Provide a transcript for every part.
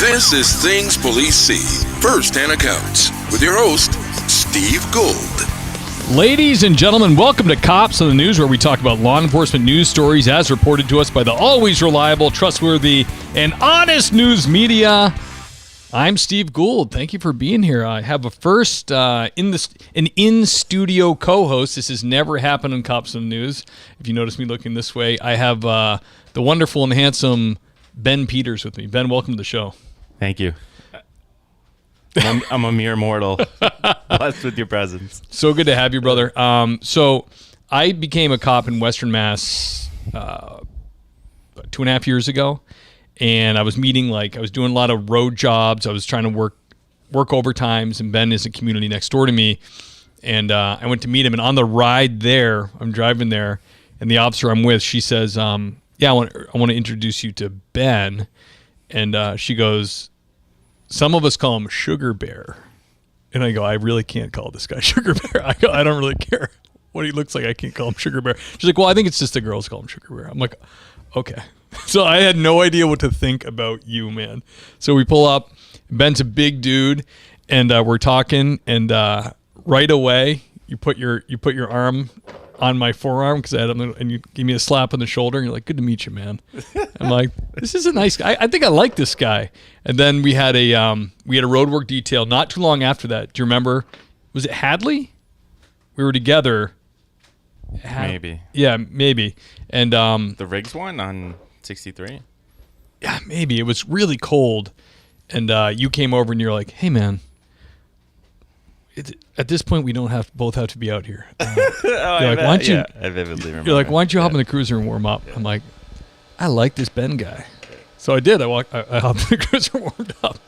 This is Things Police See, First-Hand Accounts, with your host, Steve Gould. Ladies and gentlemen, welcome to Cops on the News, where we talk about law enforcement news stories as reported to us by the always reliable, trustworthy, and honest news media. I'm Steve Gould. Thank you for being here. I have a first an in-studio co-host. This has never happened on Cops on the News. If you notice me looking this way, I have the wonderful and handsome Ben Peters with me. Ben, welcome to the show. Thank you. I'm a mere mortal, blessed with your presence. So good to have you, brother. So I became a cop in Western Mass 2.5 years ago, and I was doing a lot of road jobs. I was trying to work overtimes, and Ben is a community next door to me, and I went to meet him. And on the ride there, I'm driving there, and the officer I'm with, she says, "Yeah, I want to introduce you to Ben," and she goes, "Some of us call him Sugar Bear." And I go, "I really can't call this guy Sugar Bear." I go, "I don't really care what he looks like. I can't call him Sugar Bear." She's like, "Well, I think it's just the girls call him Sugar Bear." I'm like, "Okay." So I had no idea what to think about you, man. So we pull up. Ben's a big dude, and we're talking. And right away, you put your arm on my forearm because I had him, and you give me a slap on the shoulder. And you're like, "Good to meet you, man." I'm like, "This is a nice guy. I think I like this guy." And then we had a roadwork detail not too long after that. Do you remember? Was it Hadley? We were together. Maybe. Yeah, maybe. And the Riggs one on 63. Yeah, maybe. It was really cold, and you came over and you're like, "Hey, man. At this point, we don't both have to be out here." I vividly remember. You're like, "Why don't you hop in the cruiser and warm up?" Yeah. I'm like, "I like this Ben guy." So I did. I hopped in the cruiser and warmed up.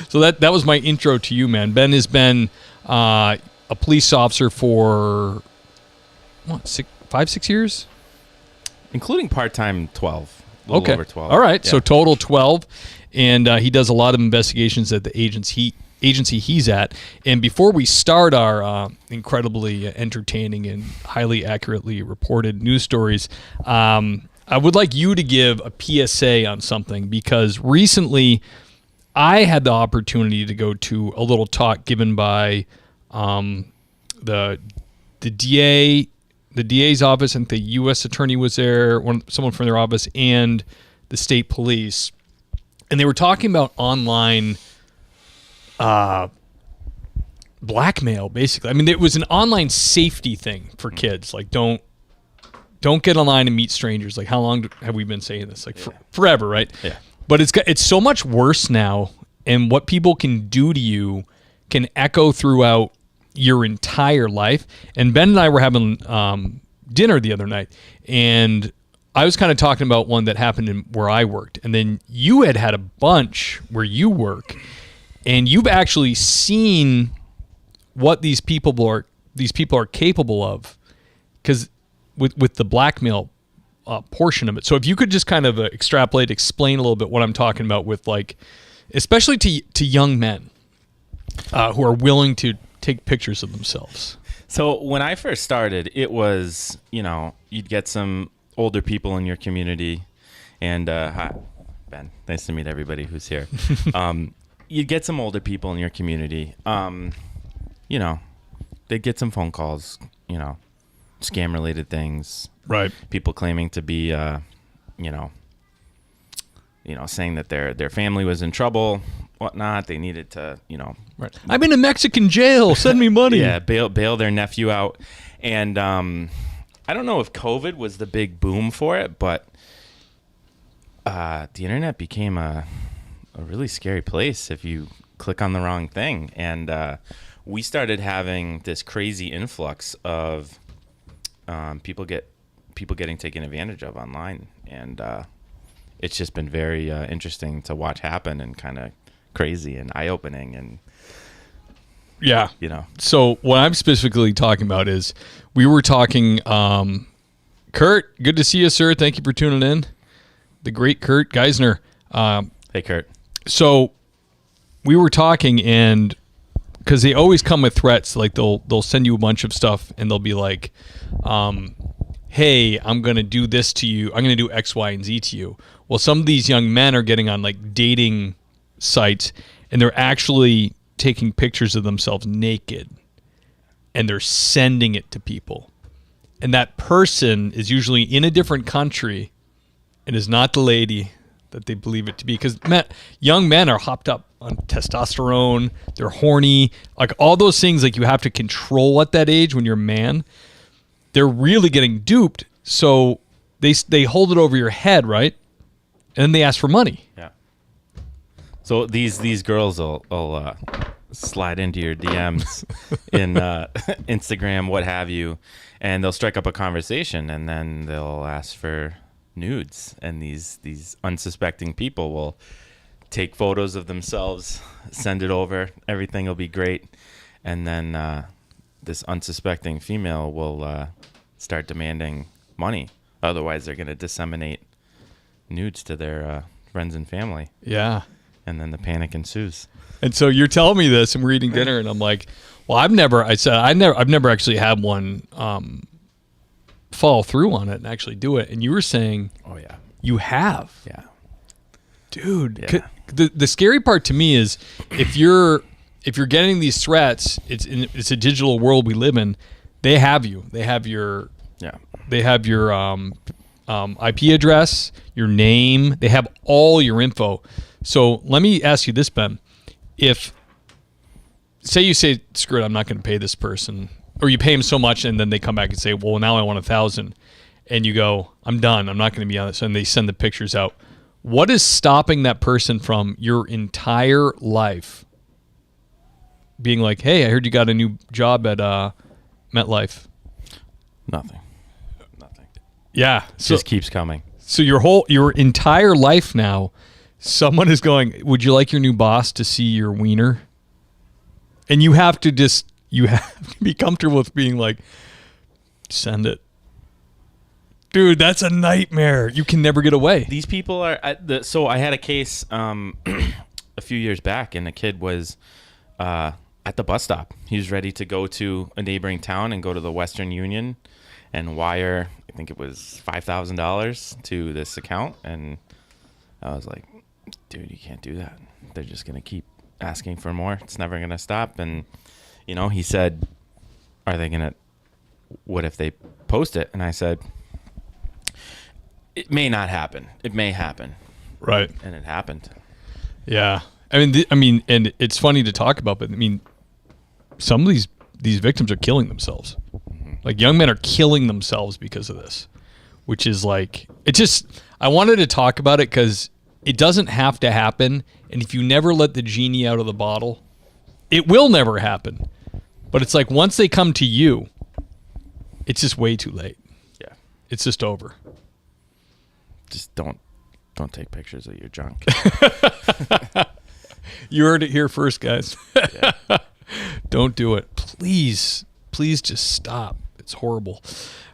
So that was my intro to you, man. Ben has been a police officer for, 5-6 years? Including part-time, 12. A little over 12. All right. Yeah. So total 12. And he does a lot of investigations at the agency he's at. And before we start our incredibly entertaining and highly accurately reported news stories, I would like you to give a PSA on something, because recently I had the opportunity to go to a little talk given by the DA's office, and the U.S. attorney was there, someone from their office, and the state police. And they were talking about online blackmail, basically. I mean, it was an online safety thing for kids. Like, don't get online and meet strangers. Like, how long have we been saying this? Like, forever, right? Yeah. But it's so much worse now, and what people can do to you can echo throughout your entire life. And Ben and I were having dinner the other night, and I was kind of talking about one that happened where I worked, and then you had a bunch where you work, and you've actually seen what these people are capable of, because with the blackmail portion of it. So if you could just kind of explain a little bit what I'm talking about with, like, especially to young men who are willing to take pictures of themselves. So when I first started, it was, you'd get some older people in your community, and hi, Ben, nice to meet everybody who's here. You'd get some older people in your community. They'd get some phone calls, scam-related things. Right. People claiming to be, saying that their family was in trouble, whatnot. They needed to, Right. I'm in a Mexican jail. Send me money. Yeah, bail their nephew out. And I don't know if COVID was the big boom for it, but the internet became a really scary place if you click on the wrong thing. And we started having this crazy influx of people getting taken advantage of online, and it's just been very interesting to watch happen, and kind of crazy and eye-opening. And yeah, So what I'm specifically talking about is, we were talking. Kurt, good to see you, sir. Thank you for tuning in. The great Kurt Geisner. Hey, Kurt. So we were talking, and because they always come with threats, like they'll send you a bunch of stuff, and they'll be like, hey, I'm going to do this to you. I'm going to do X, Y, and Z to you. Well, some of these young men are getting on like dating sites, and they're actually taking pictures of themselves naked, and they're sending it to people. And that person is usually in a different country and is not the lady that they believe it to be. Because young men are hopped up on testosterone. They're horny. Like all those things like you have to control at that age when you're a man. They're really getting duped. So they hold it over your head, right? And then they ask for money. Yeah. So these girls will slide into your DMs in Instagram, what have you, and they'll strike up a conversation, and then they'll ask for nudes, and these unsuspecting people will take photos of themselves, send it over, everything will be great, and then this unsuspecting female will start demanding money. Otherwise, they're going to disseminate nudes to their friends and family. Yeah. And then the panic ensues. And so you're telling me this, and we're eating dinner, and I'm like, well, I've never actually had one follow through on it and actually do it. And you were saying, oh yeah, you have, yeah, dude. Yeah. The scary part to me is if you're getting these threats, it's a digital world we live in. They have you. They have your IP address, your name. They have all your info. So let me ask you this, Ben. If, say you say, screw it, I'm not going to pay this person, or you pay them so much and then they come back and say, well, now I want 1,000, and you go, I'm done, I'm not going to be on this, and they send the pictures out. What is stopping that person from your entire life being like, hey, I heard you got a new job at MetLife? Nothing. Yeah. So, just keeps coming. So your entire life now, someone is going, would you like your new boss to see your wiener? And you have to be comfortable with being like, send it. Dude, that's a nightmare. You can never get away. These people are so I had a case a few years back, and the kid was at the bus stop. He was ready to go to a neighboring town and go to the Western Union and wire, I think it was $5,000 to this account. And I was like, dude, you can't do that. They're just going to keep asking for more. It's never going to stop. And, he said, what if they post it? And I said, it may not happen. It may happen. Right. And it happened. Yeah. I mean, and it's funny to talk about, but I mean, some of these victims are killing themselves. Like young men are killing themselves because of this, which is like, I wanted to talk about it because it doesn't have to happen. And if you never let the genie out of the bottle, it will never happen. But it's like once they come to you, it's just way too late. Yeah. It's just over. Just don't take pictures of your junk. You heard it here first, guys. Yeah. Don't do it. Please just stop. It's horrible.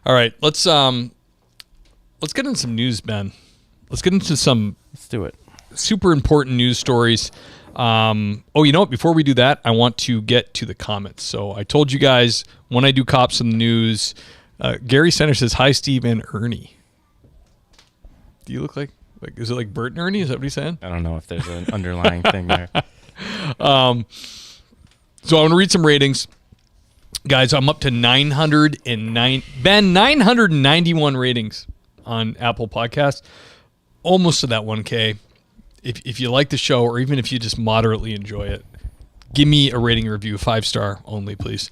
All right, let's get into some news, Ben. Let's get into some Let's do it. super important news stories. You know what? Before we do that, I want to get to the comments. So I told you guys when I do Cops in the News, Gary Center says, hi, Steve and Ernie. Do you look like is it like Bert and Ernie? Is that what he's saying? I don't know if there's an underlying thing there. So I want to read some ratings. Guys, I'm up to 991 ratings on Apple Podcasts. Almost to that 1K. If you like the show, or even if you just moderately enjoy it, give me a rating review, 5-star only, please.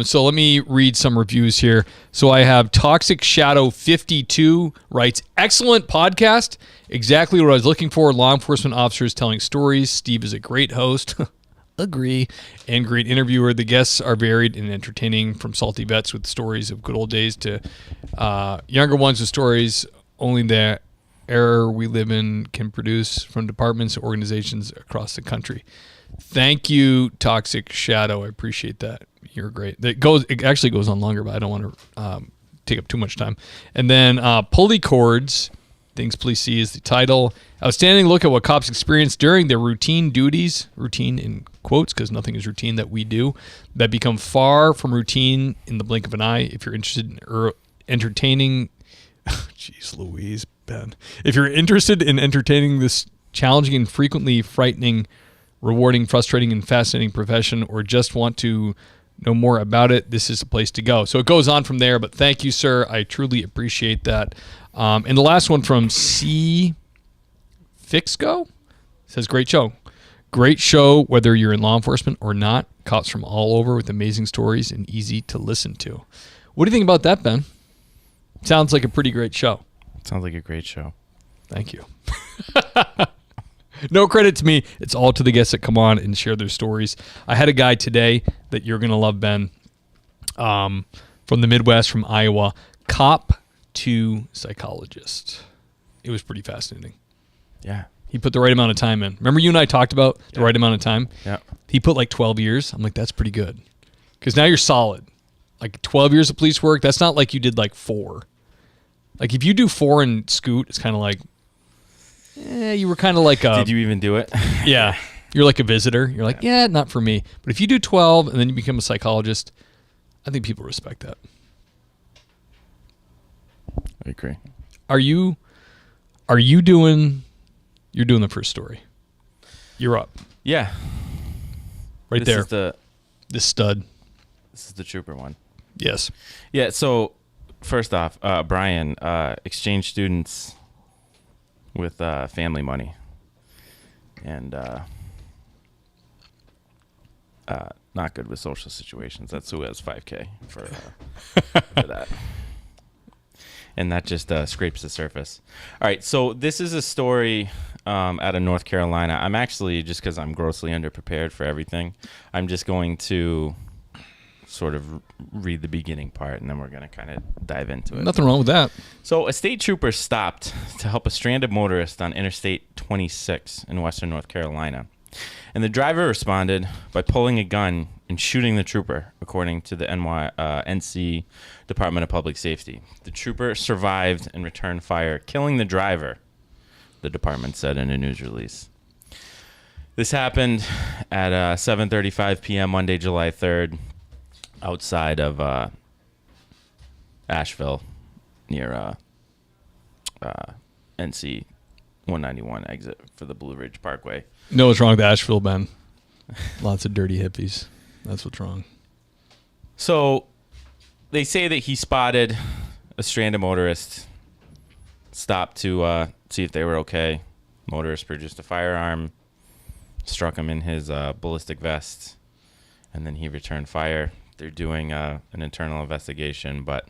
So let me read some reviews here. So I have Toxic Shadow 52 writes, excellent podcast. Exactly what I was looking for. Law enforcement officers telling stories. Steve is a great host. Agree. And great interviewer. The guests are varied and entertaining, from salty vets with stories of good old days to younger ones with stories only the era we live in can produce, from departments and organizations across the country. Thank you, Toxic Shadow. I appreciate that. You're great. It actually goes on longer, but I don't want to take up too much time. And then Pulley Cords, Things Police See is the title. Outstanding look at what cops experience during their routine duties, routine in quotes because nothing is routine that we do, that become far from routine in the blink of an eye. If you're interested in entertaining, jeez Louise, Ben. If you're interested in entertaining this challenging and frequently frightening, rewarding, frustrating, and fascinating profession, or just want to know more about it, this is the place to go. So it goes on from there, but thank you, sir. I truly appreciate that. And the last one from C. Fixco says, great show. Great show, whether you're in law enforcement or not. Cops from all over with amazing stories and easy to listen to. What do you think about that, Ben? Sounds like a pretty great show. Sounds like a great show. Thank you. No credit to me. It's all to the guests that come on and share their stories. I had a guy today that you're going to love, Ben, from the Midwest, from Iowa, cop to psychologist. It was pretty fascinating. Yeah. He put the right amount of time in. Remember you and I talked about the right amount of time? Yeah. He put like 12 years. I'm like, that's pretty good. Because now you're solid. Like 12 years of police work, that's not like you did like 4. Like if you do 4 and scoot, it's kind of like, you were kind of like a... Did you even do it? Yeah. You're like a visitor. You're like, yeah, not for me. But if you do 12 and then you become a psychologist, I think people respect that. I agree. Are you doing... You're doing the first story. You're up. Yeah. Right this there. Is this stud. This is the trooper one. Yes. Yeah, so first off, Brian, exchange students with family money. And not good with social situations. That's who has 5K for that. And that just scrapes the surface. All right, so this is a story out of North Carolina. I'm actually, just because I'm grossly underprepared for everything, I'm just going to sort of read the beginning part, and then we're going to kind of dive into it. Nothing wrong with that. So a state trooper stopped to help a stranded motorist on Interstate 26 in western North Carolina. And the driver responded by pulling a gun and shooting the trooper, according to the NC Department of Public Safety. The trooper survived and returned fire, killing the driver, the department said in a news release. This happened at 7:35 p.m. Monday, July 3rd, outside of Asheville, near NC 191 exit for the Blue Ridge Parkway. You know what's wrong with Asheville, Ben? Lots of dirty hippies. That's what's wrong. So they say that he spotted a stranded motorist, stopped to see if they were okay. Motorist produced a firearm, struck him in his ballistic vest, and then he returned fire. They're doing an internal investigation, but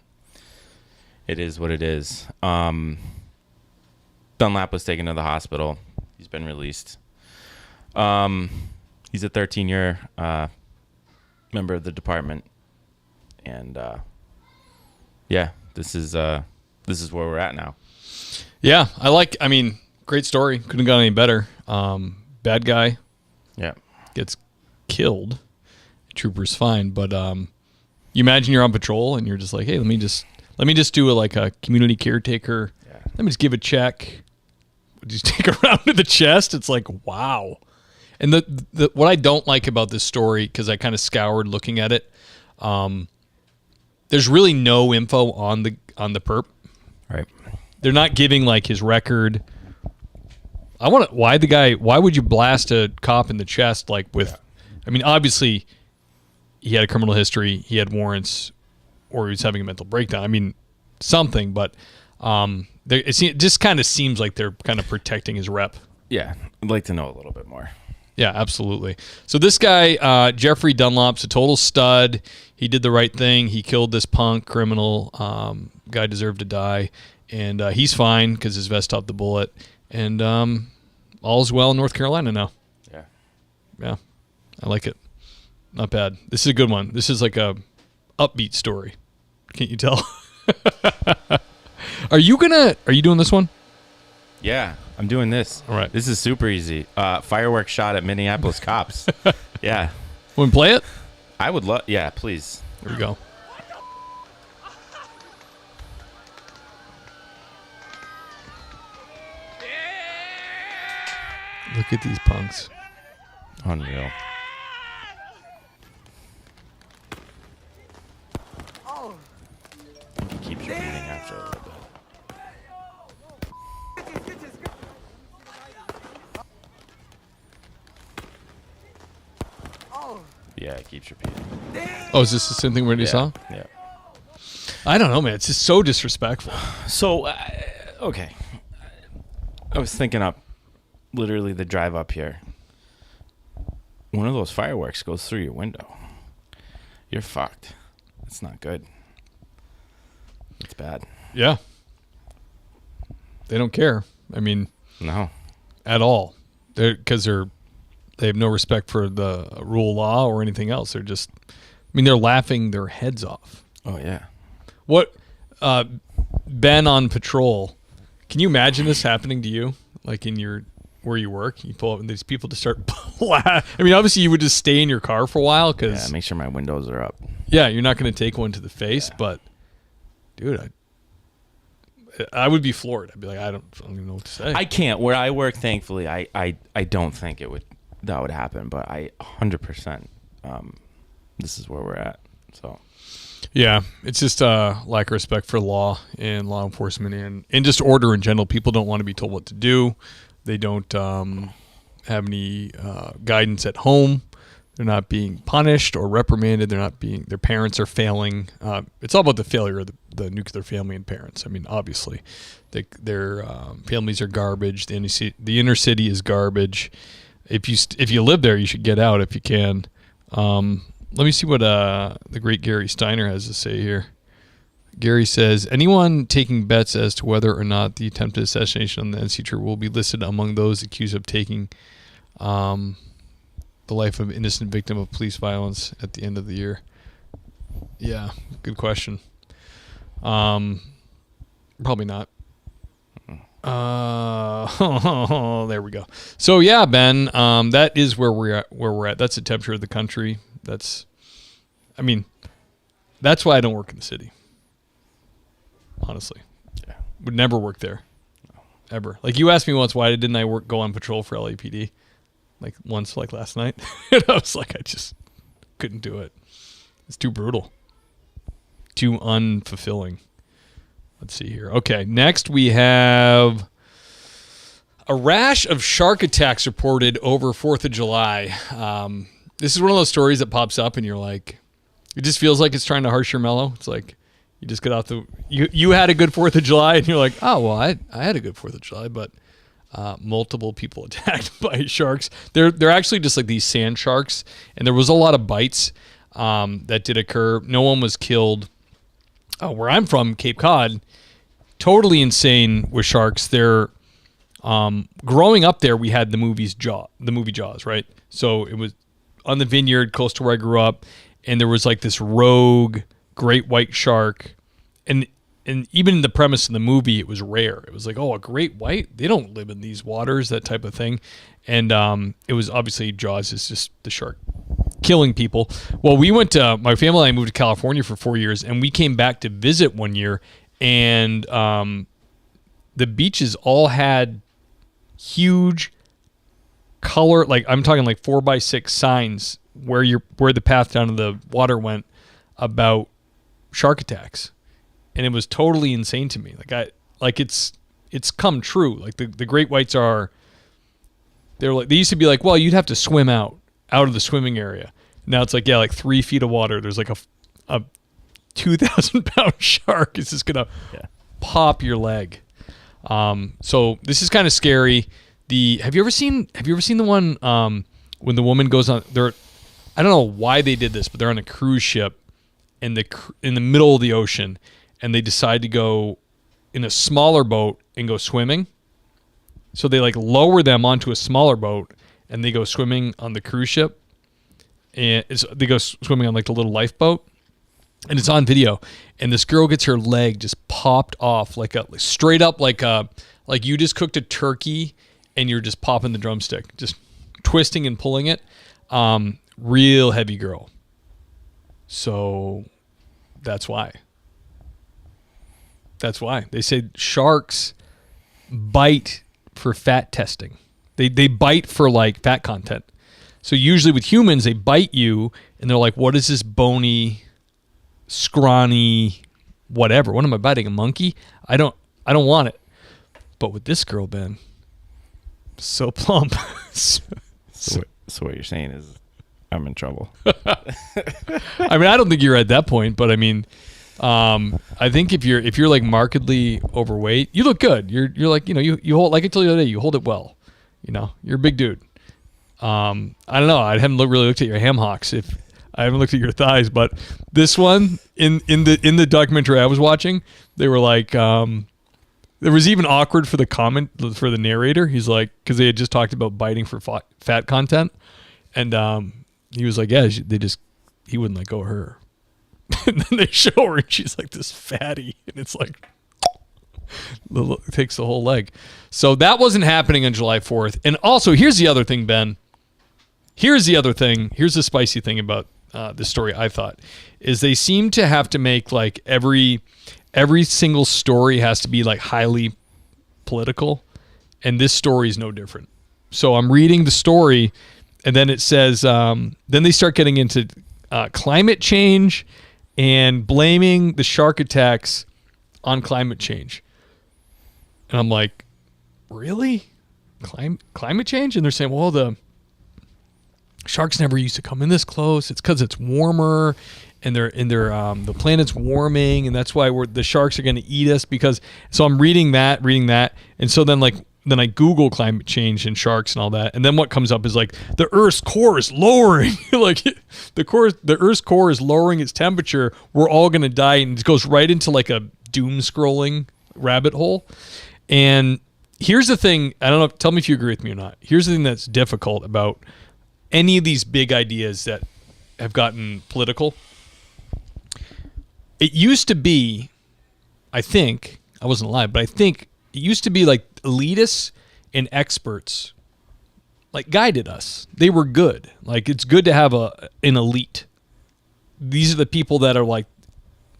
it is what it is. Dunlap was taken to the hospital. He's been released. He's a 13-year member of the department, and yeah, this is where we're at now. Yeah, I mean, great story. Couldn't have gone any better. Bad guy. Yeah, gets killed. Trooper's fine, but you imagine you're on patrol and you're just like, hey, let me just do a community caretaker. Yeah. Let me just give a check. Just take a round to the chest. It's like, wow. And the what I don't like about this story, because I kind of scoured looking at it, there's really no info on the perp. Right. They're not giving like his record. Why would you blast a cop in the chest I mean, obviously he had a criminal history, he had warrants, or he was having a mental breakdown. I mean, something, but it just kind of seems like they're kind of protecting his rep. Yeah, I'd like to know a little bit more. Yeah, absolutely. So this guy, Jeffrey Dunlap's a total stud. He did the right thing. He killed this punk criminal. Guy deserved to die. And he's fine because his vest stopped the bullet. And all's well in North Carolina now. Yeah. Yeah, I like it. Not bad. This is a good one. This is like a upbeat story. Can't you tell? Are you doing this one? Yeah, I'm doing this. All right. This is super easy. Fireworks shot at Minneapolis cops. Yeah. Want to play it? I would love. Yeah, please. Here we go. Look at these punks. Unreal. It keeps repeating after a little bit. Yeah, it keeps repeating. Oh, is this the same thing we already saw? Yeah. I don't know, man. It's just so disrespectful. So, okay. I was thinking up, literally the drive up here. One of those fireworks goes through your window. You're fucked. It's not good. It's bad. Yeah. They don't care. I mean, No. at all. Because they have no respect for the rule of law or anything else. They're laughing their heads off. Oh, yeah. What, Ben on patrol, can you imagine this happening to you? Like where you work, you pull up and these people just start I mean, obviously you would just stay in your car for a while because Yeah, make sure my windows are up. yeah, you're not going to take one to the face, but dude, I would be floored. I'd be like, I don't even know what to say. I can't. Where I work, thankfully, I don't think that would happen, but I 100%, this is where we're at. So yeah, it's just lack of respect for law and law enforcement and just order in general. People don't want to be told what to do. They don't have any guidance at home. They're not being punished or reprimanded. Their parents are failing. It's all about the failure of the nuclear family and parents. I mean, obviously, their families are garbage. The inner city is garbage. If you live there, you should get out if you can. Let me see what the great Gary Steiner has to say here. Gary says, anyone taking bets as to whether or not the attempted assassination on the NC teacher will be listed among those accused of taking the life of an innocent victim of police violence at the end of the year. Yeah, good question. Probably not. There we go. So yeah, Ben, that is where we're at. That's the temperature of the country. That's why I don't work in the city. Honestly, yeah, would never work there, ever. Like you asked me once, why didn't I go on patrol for LAPD? Like once, like last night, and I was like, I just couldn't do it. It's too brutal, too unfulfilling. Let's see here. Okay, next we have a rash of shark attacks reported over 4th of July. This is one of those stories that pops up and you're like, it just feels like it's trying to harsh your mellow. It's like you just get out you had a good 4th of July and you're like, oh, well, I had a good 4th of July, but multiple people attacked by sharks. They're actually just like these sand sharks, and there was a lot of bites that did occur. No one was killed. Where I'm from, Cape Cod, totally insane with sharks. They're growing up there. We had the movie Jaws, right? So it was on the vineyard close to where I grew up, and there was like this rogue great white shark, and even in the premise of the movie, it was rare. It was like, oh, a great white? They don't live in these waters, that type of thing. And it was obviously Jaws is just the shark killing people. Well, my family and I moved to California for 4 years, and we came back to visit one year, and the beaches all had huge color, like I'm talking like 4x6 signs where the path down to the water went about shark attacks. And it was totally insane to me. It's come true. Like the great whites they used to be like, well, you'd have to swim out of the swimming area. Now it's like, yeah, like 3 feet of water. There's like a 2,000-pound shark is just gonna pop your leg. So this is kind of scary. Have you ever seen the one when the woman goes on? I don't know why they did this, but they're on a cruise ship in the middle of the ocean, and they decide to go in a smaller boat and go swimming. So they like lower them onto a smaller boat, and they go swimming on the cruise ship. And they go swimming on like the little lifeboat, and it's on video. And this girl gets her leg just popped off straight up like you just cooked a turkey and you're just popping the drumstick, just twisting and pulling it. Real heavy girl. So that's why. They say sharks bite for fat testing. They bite for like fat content. So usually with humans, they bite you and they're like, what is this bony, scrawny, whatever? What am I biting? A monkey? I don't want it. But with this girl, Ben, so plump. So what you're saying is I'm in trouble. I mean, I don't think you're at that point, but I mean, I think if you're like markedly overweight, you look good. You're like, you hold, like I told you the other day, you hold it well. You're a big dude. I don't know. I haven't really looked at your ham hocks. If I haven't looked at your thighs, but this one in the documentary I was watching, they were like, there was even awkward for the narrator. He's like, because they had just talked about biting for fat content, and he was like, yeah, he wouldn't let go of her. And then they show her, and she's like this fatty, and it's like it takes the whole leg. So that wasn't happening on July 4th. And also, here's the other thing, Ben. Here's the spicy thing about this story, I thought, is they seem to have to make like every single story has to be like highly political, and this story is no different. So I'm reading the story, and then it says, then they start getting into climate change and blaming the shark attacks on climate change. And I'm like, really? Climate change? And they're saying, well, the sharks never used to come in this close. It's because it's warmer, and the planet's warming, and that's why the sharks are going to eat us. So I'm reading that, and so then I Google climate change and sharks and all that, and then what comes up is like the Earth's core is lowering, like the Earth's core is lowering its temperature. We're all going to die, and it goes right into like a doom scrolling rabbit hole. And here's the thing, I don't know, tell me if you agree with me or not. Here's the thing that's difficult about any of these big ideas that have gotten political. It used to be, I think, I wasn't alive, but I think it used to be like elitists and experts like guided us. They were good. Like, it's good to have an elite. These are the people that are like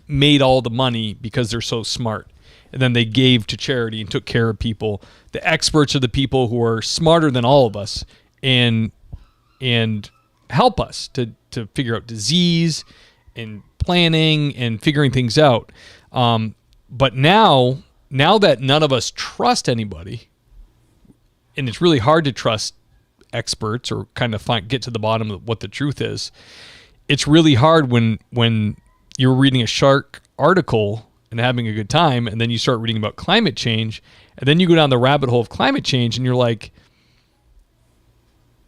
made all the money because they're so smart. And then they gave to charity and took care of people. The experts are the people who are smarter than all of us and help us to figure out disease and planning and figuring things out. But now that none of us trust anybody, and it's really hard to trust experts or kind of get to the bottom of what the truth is, it's really hard when you're reading a shark article and having a good time, and then you start reading about climate change, and then you go down the rabbit hole of climate change, and you're like,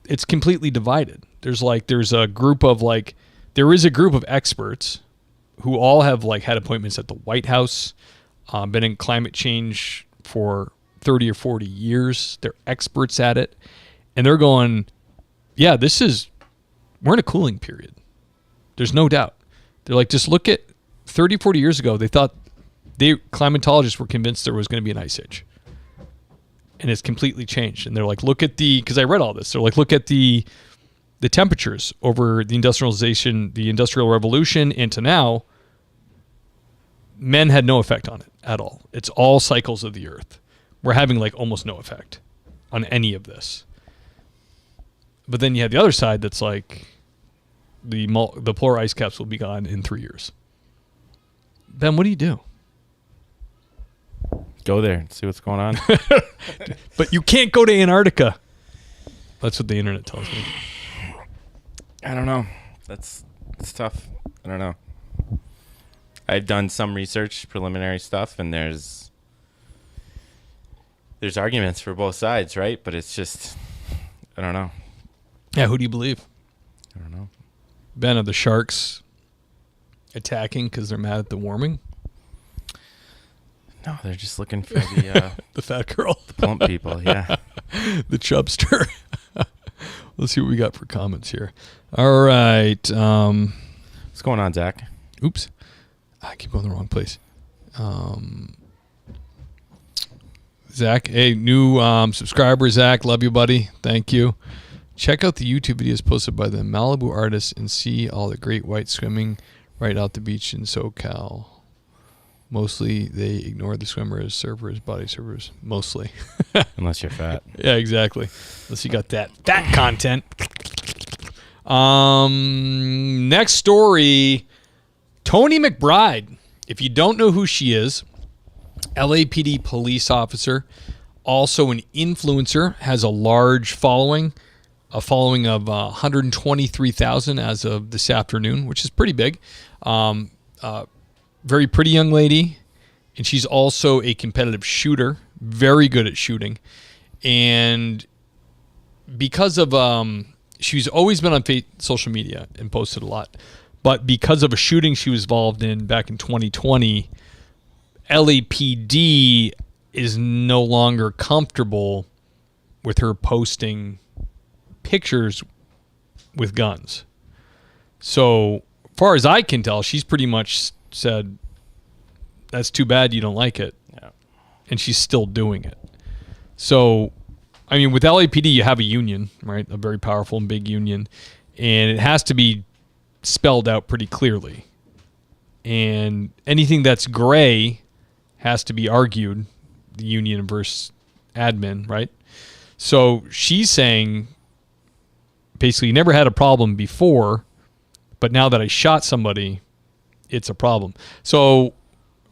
it's completely divided. There is a group of experts who all have like had appointments at the White House, been in climate change for 30 or 40 years. They're experts at it, and they're going, yeah, we're in a cooling period. There's no doubt. They're like, just look at 30, 40 years ago, climatologists were convinced there was going to be an ice age. And it's completely changed. And they're like, because I read all this, they're like, look at the temperatures over the industrialization, the Industrial Revolution into now. Men had no effect on it at all. It's all cycles of the earth. We're having like almost no effect on any of this. But then you have the other side that's like the polar ice caps will be gone in 3 years. Ben, what do you do? Go there and see what's going on. But you can't go to Antarctica. That's what the internet tells me. I don't know. It's tough. I don't know. I've done some research, preliminary stuff, and there's arguments for both sides, right? But it's just, I don't know. Yeah, who do you believe? I don't know. Ben, are the sharks attacking because they're mad at the warming? No, they're just looking for the the fat girl, the plump people. Yeah, the chubster. Let's see what we got for comments here. All right, what's going on, Zach? Oops, I keep going the wrong place. Zach, hey, new subscriber, Zach. Love you, buddy. Thank you. Check out the YouTube videos posted by the Malibu artists and see all the great whites swimming right out the beach in SoCal. Mostly, they ignore the swimmers, surfers, body surfers. Mostly. Unless you're fat. Yeah, exactly. Unless you got that fat content. Next story. Tony McBride. If you don't know who she is, LAPD police officer, also an influencer, has a large following. a following of 123,000 as of this afternoon, which is pretty big. Very pretty young lady, and she's also a competitive shooter, very good at shooting. And because of she's always been on social media and posted a lot, but because of a shooting she was involved in back in 2020, LAPD is no longer comfortable with her posting pictures with guns. So far as I can tell, she's pretty much said, that's too bad you don't like it. Yeah. And she's still doing it. So, I mean, with LAPD, you have a union, right? A very powerful and big union. And it has to be spelled out pretty clearly. And anything that's gray has to be argued, the union versus admin, right? So she's saying, basically, you never had a problem before, but now that I shot somebody, it's a problem. So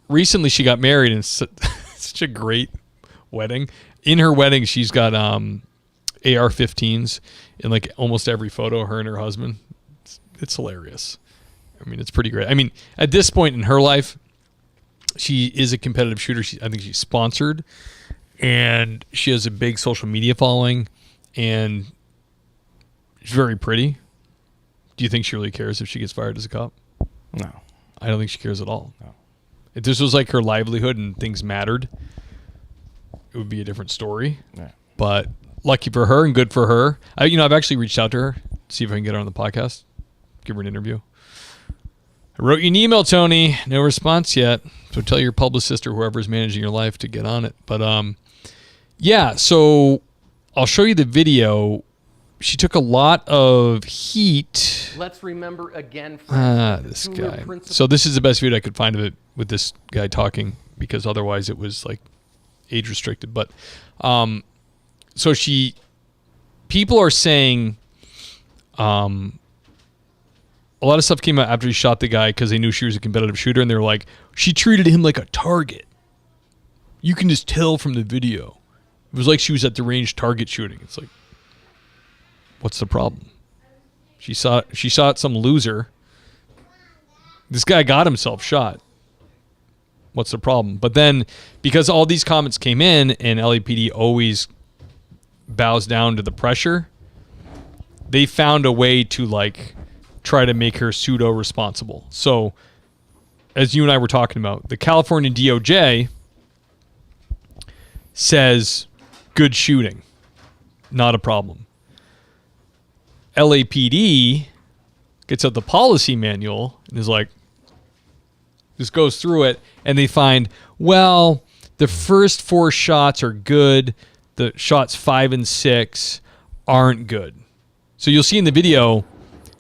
recently she got married, and it's such a great wedding. In her wedding, she's got AR-15s in like almost every photo, her and her husband. It's hilarious. I mean, it's pretty great. I mean, at this point in her life, she is a competitive shooter. I think she's sponsored, and she has a big social media following, and she's very pretty. Do you think she really cares if she gets fired as a cop? No. I don't think she cares at all. No. If this was like her livelihood and things mattered, it would be a different story. Yeah. But lucky for her and good for her. I've actually reached out to her to see if I can get her on the podcast, give her an interview. I wrote you an email, Tony. No response yet. So tell your publicist or whoever's managing your life to get on it. But yeah, so I'll show you the video. She took a lot of heat. Let's remember again. This guy. So this is the best video I could find of it with this guy talking, because otherwise it was like age restricted. But so people are saying a lot of stuff came out after he shot the guy because they knew she was a competitive shooter, and they were like, she treated him like a target. You can just tell from the video. It was like she was at the range target shooting. It's like, what's the problem? She shot some loser. This guy got himself shot. What's the problem? But then, because all these comments came in, and LAPD always bows down to the pressure, they found a way to like try to make her pseudo responsible. So, as you and I were talking about, the California DOJ says good shooting, not a problem. LAPD gets out the policy manual and is like, just goes through it, and they find, well, the first 4 shots are good. The shots 5 and 6 aren't good. So you'll see in the video,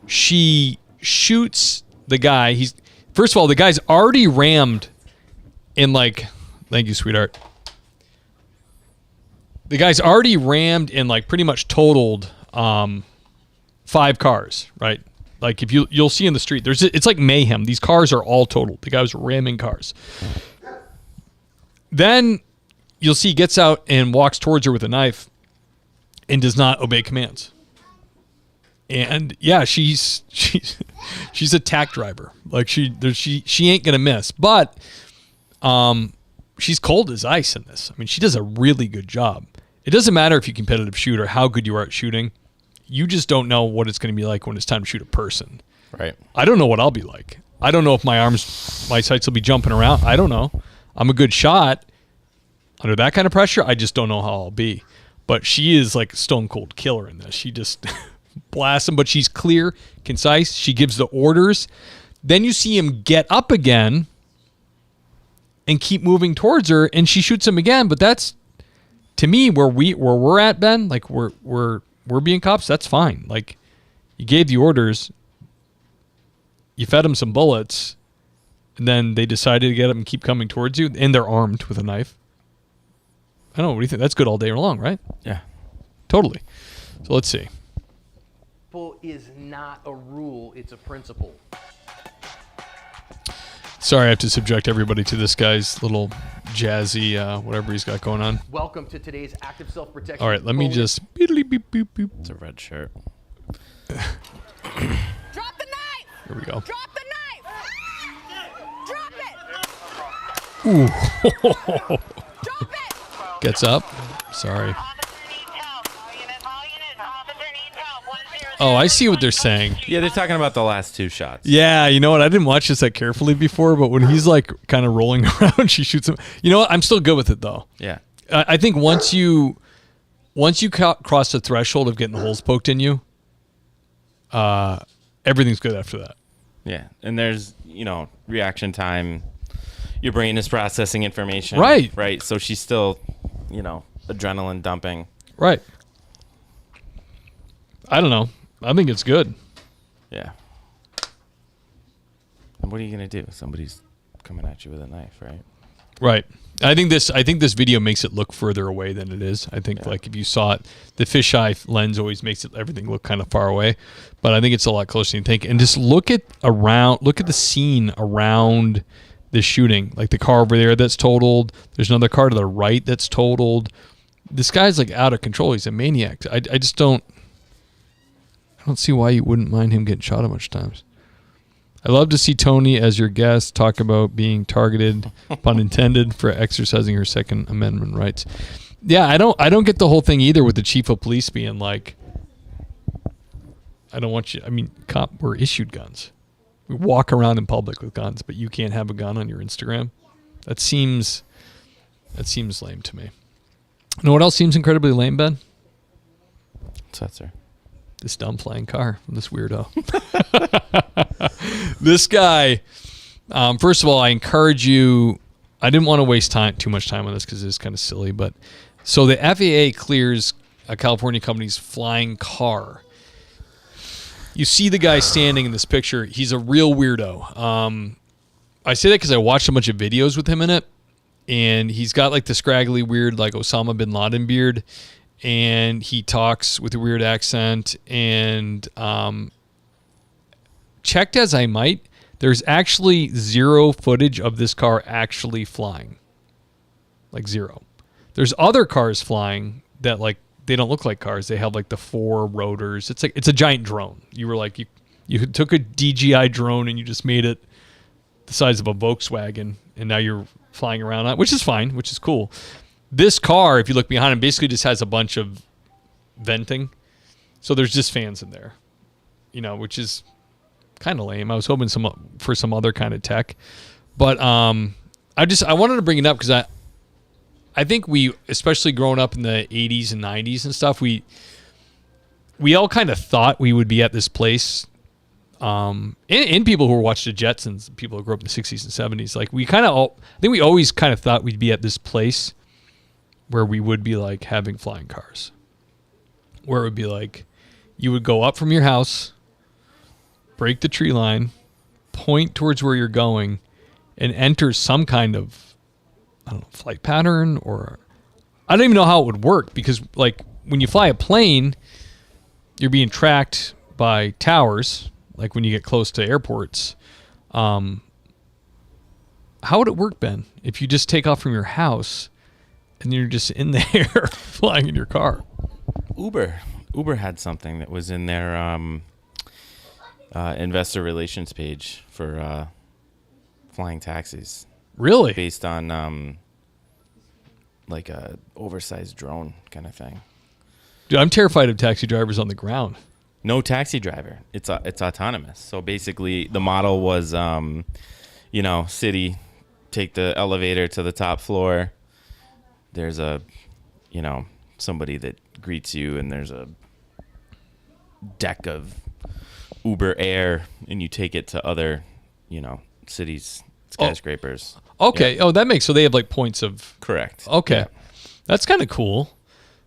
she shoots the guy. First of all, the guy's already rammed in like, thank you, sweetheart. The guy's already rammed and like pretty much totaled 5 cars, right? Like if you'll see in the street, it's like mayhem. These cars are all totaled. The guy was ramming cars. Then you'll see he gets out and walks towards her with a knife and does not obey commands. And yeah, she's a tack driver. Like she ain't gonna miss. But she's cold as ice in this. I mean, she does a really good job. It doesn't matter if you're a competitive shooter, how good you are at shooting. You just don't know what it's going to be like when it's time to shoot a person. Right. I don't know what I'll be like. I don't know if my sights will be jumping around. I don't know. I'm a good shot. Under that kind of pressure, I just don't know how I'll be. But she is like a stone cold killer in this. She just blasts him, but she's clear, concise. She gives the orders. Then you see him get up again and keep moving towards her, and she shoots him again. But that's, to me, where we're at, Ben. Like we're being cops. That's fine. Like you gave the orders, you fed them some bullets, and then they decided to get up and keep coming towards you, and they're armed with a knife. I don't know. What do you think? That's good all day long, right? Yeah. Totally. So let's see. Is not a rule, it's a principle. Sorry, I have to subject everybody to this guy's little jazzy whatever he's got going on. Welcome to today's active self-protection. All right, let me just beep beep beep beep. It's a red shirt. Drop the knife! Here we go. Drop the knife! Drop it! Ooh. Drop it! Gets up. Sorry. Oh, I see what they're saying. Yeah, they're talking about the last two shots. Yeah, you know what? I didn't watch this that carefully before, but when he's like kind of rolling around, she shoots him. You know what? I'm still good with it though. Yeah. I think once you cross the threshold of getting holes poked in you, everything's good after that. Yeah. And there's, reaction time. Your brain is processing information. Right. Right. So she's still, adrenaline dumping. Right. I don't know. I think it's good. Yeah. And what are you going to do? Somebody's coming at you with a knife, right? Right. I think this video makes it look further away than it is. I think like if you saw it, the fisheye lens always makes everything look kind of far away, but I think it's a lot closer than you think. And just look at the scene around the shooting, like the car over there that's totaled. There's another car to the right that's totaled. This guy's like out of control. He's a maniac. I don't see why you wouldn't mind him getting shot a bunch of times. I love to see Tony as your guest talk about being targeted, pun intended, for exercising her Second Amendment rights. Yeah, I don't get the whole thing either with the chief of police being like, I don't want you. I mean, we're issued guns. We walk around in public with guns, but you can't have a gun on your Instagram. That seems lame to me. You know what else seems incredibly lame, Ben? What's that, sir? This dumb flying car from this weirdo. This guy, first of all, I encourage you. I didn't want to waste too much time on this because it's kind of silly. But so the FAA clears a California company's flying car. You see the guy standing in this picture. He's a real weirdo. I say that because I watched a bunch of videos with him in it. And he's got like the scraggly, weird, like Osama bin Laden beard. And he talks with a weird accent. And checked as I might, there's actually zero footage of this car actually flying. Like zero. There's other cars flying that like they don't look like cars. They have like the 4 rotors. It's a giant drone. You were like you took a DJI drone and you just made it the size of a Volkswagen, and now you're flying around on it, which is fine, which is cool. This car, if you look behind him, basically just has a bunch of venting. So there's just fans in there, which is kind of lame. I was hoping for some other kind of tech. But I wanted to bring it up because I think we, especially growing up in the 80s and 90s and stuff, we all kind of thought we would be at this place. And people who watched the Jetsons, people who grew up in the 60s and 70s, like I think we always kind of thought we'd be at this place where we would be like having flying cars, where it would be like you would go up from your house, break the tree line, point towards where you're going, and enter some kind of, I don't know, flight pattern, or I don't even know how it would work, because like when you fly a plane, you're being tracked by towers, like when you get close to airports. How would it work, Ben, if you just take off from your house and you're just in the air flying in your car? Uber had something that was in their investor relations page for flying taxis. Really? Based on like a oversized drone kind of thing. Dude, I'm terrified of taxi drivers on the ground. No taxi driver. It's autonomous. So basically the model was, city, take the elevator to the top floor. There's somebody that greets you, and there's a deck of Uber Air, and you take it to other, cities, skyscrapers. Okay. Yeah. Oh, that makes, so they have like points of. Correct. Okay. Yeah. That's kind of cool.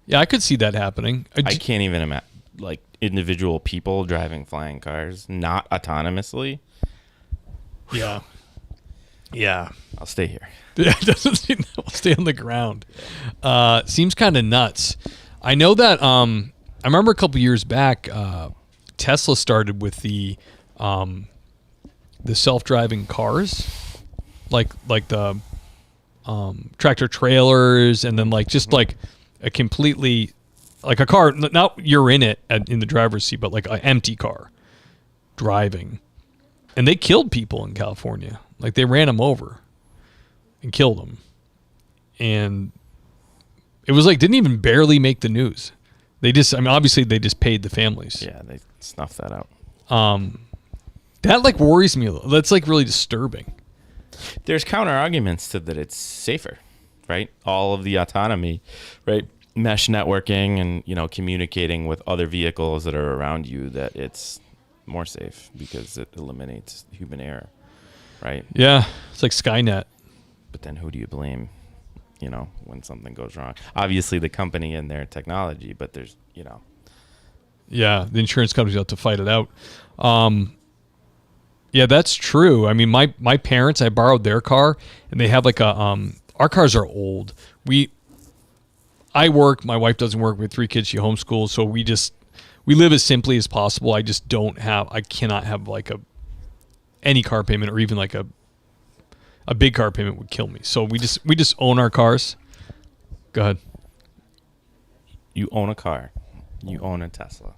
Yeah, I could see that happening. I can't even imagine, like, individual people driving flying cars, not autonomously. Yeah. Yeah. I'll stay here. It doesn't seem that we'll stay on the ground. Seems kind of nuts. I know that I remember a couple years back, Tesla started with the self-driving cars, like the tractor trailers, and then like just like a completely like a car. Not you're in it in the driver's seat, but like an empty car driving, and they killed people in California. Like they ran them over and killed them, and it was like didn't even barely make the news. They just, I mean, obviously they just paid the families. Yeah, they snuffed that out. That like worries me a little. That's like really disturbing. There's counter arguments to that it's safer, right? All of the autonomy, right? Mesh networking and, you know, communicating with other vehicles that are around you, that it's more safe because it eliminates human error, right? Yeah, it's like Skynet. But then who do you blame, you know, when something goes wrong? Obviously the company and their technology, but there's, you know. Yeah, the insurance companies have to fight it out. Yeah, that's true. I mean, my parents, I borrowed their car, and they have like a our cars are old. I work, my wife doesn't work. We have 3 kids, she homeschools, so we live as simply as possible. I cannot have like any car payment, or even like a big car payment would kill me. So we just own our cars. Go ahead. You own a car. You own a Tesla,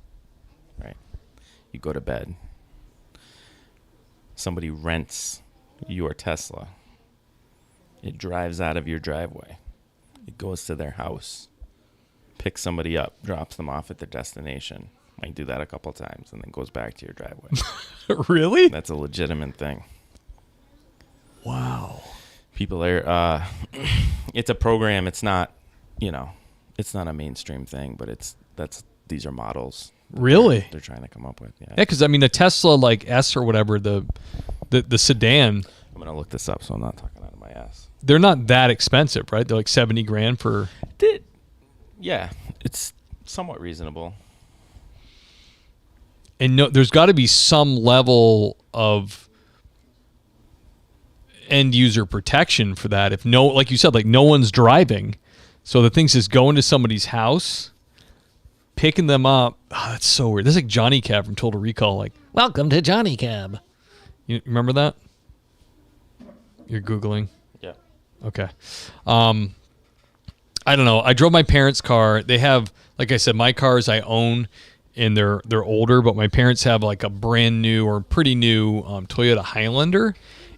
right? You go to bed. Somebody rents your Tesla. It drives out of your driveway. It goes to their house, picks somebody up, drops them off at their destination. Might do that a couple times, and then goes back to your driveway. Really? That's a legitimate thing. Wow. People are, it's a program. It's not, you know, it's not a mainstream thing, but these are models. Really? They're trying to come up with. Yeah, because I mean, a Tesla like S or whatever, the sedan. I'm gonna look this up, so I'm not talking out of my ass. They're not that expensive, right? They're like $70,000 for. Yeah, it's somewhat reasonable. And no, there's got to be some level of end user protection for that. If no, like you said, like no one's driving, so the thing's just going to somebody's house, picking them up. Oh, that's so weird. This is like Johnny Cab from Total Recall. Like, welcome to Johnny Cab. You remember that? You're Googling? Yeah. Okay. I don't know. I drove my parents' car. They have, like I said, my cars I own, and they're older, but my parents have like a brand new or pretty new Toyota Highlander,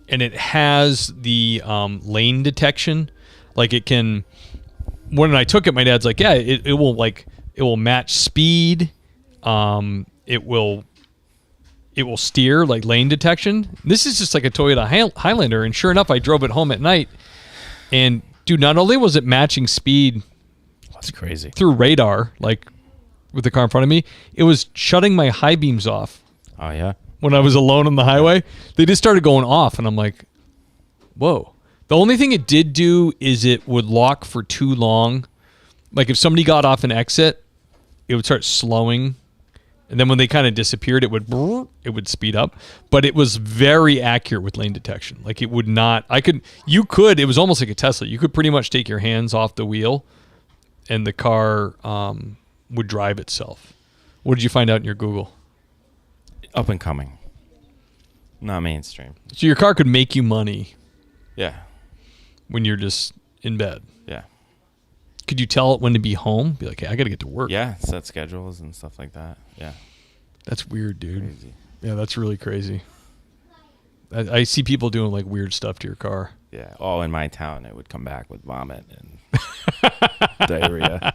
and it has the lane detection. Like it can. When I took it, my dad's like, yeah, it will match speed. It will steer, like lane detection. This is just like a Toyota Highlander, and sure enough, I drove it home at night, and dude, not only was it matching speed, That's crazy. through radar, like with the car in front of me, it was shutting my high beams off. Oh yeah. When I was alone on the highway, they just started going off, and I'm like, whoa. The only thing it did do is it would lock for too long. Like if somebody got off an exit, it would start slowing. And then when they kind of disappeared, it would speed up. But it was very accurate with lane detection. Like it would not, it was almost like a Tesla. You could pretty much take your hands off the wheel and the car would drive itself. What did you find out in your Google? Up and coming. Not mainstream. So your car could make you money Yeah. when you're just in bed. Yeah. Could you tell it when to be home? Be like, hey, I got to get to work. Yeah. Set schedules and stuff like that. Yeah. That's weird, dude. Crazy. Yeah, that's really crazy. I see people doing like weird stuff to your car. Yeah. Oh, in my town, it would come back with vomit and diarrhea.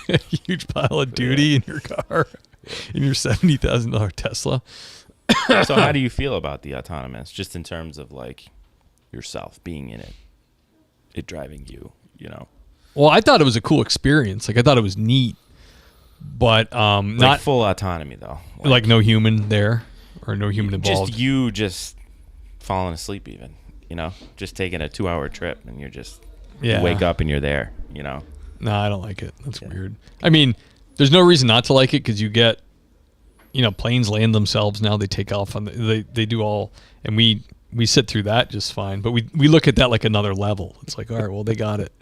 A huge pile of duty in your car, in your $70,000 Tesla. So how do you feel about the autonomous, just in terms of like yourself being in it driving you, you know? Well, I thought it was a cool experience. Like I thought it was neat, but not full autonomy though. like no human there or no human involved. Just falling asleep even, you know, just taking a 2-hour trip and you're just Yeah. you wake up and you're there, you know. No, I don't like it. That's weird. I mean, there's no reason not to like it because you get, planes land themselves now. They take off on they do all, and we we sit through that just fine. But we look at that like another level. It's like, all right, well, they got it.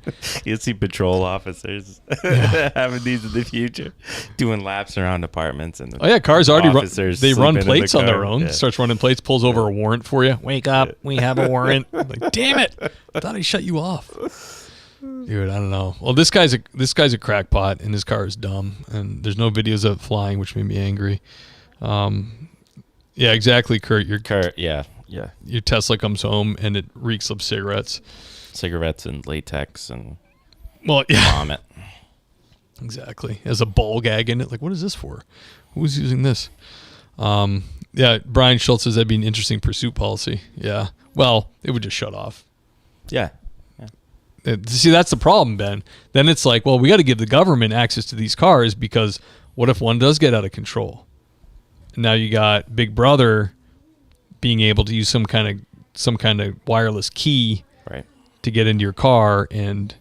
You'll see patrol officers having these in the future, doing laps around apartments. And Oh yeah, cars already run. They run sleeping in plates the on their car. own. Yeah. Starts running plates. Pulls over a warrant for you. Wake up, we have a warrant. I'm like, damn it! I thought I shut you off, dude. I don't know. Well, this guy's a crackpot, and his car is dumb, and there's no videos of it flying, which made me angry. Yeah, exactly, Kurt. Yeah. Your Tesla comes home and it reeks of cigarettes. Cigarettes and latex and Well, yeah, vomit. exactly. Has a ball gag in it. Like, what is this for? Who's using this? Yeah, Brian Schultz says that'd be an interesting pursuit policy. Yeah. Well, it would just shut off. Yeah. See, that's the problem, Ben. Then it's like, well, we got to give the government access to these cars because what if one does get out of control? And now you got Big Brother being able to use some kind of wireless key Right. to get into your car and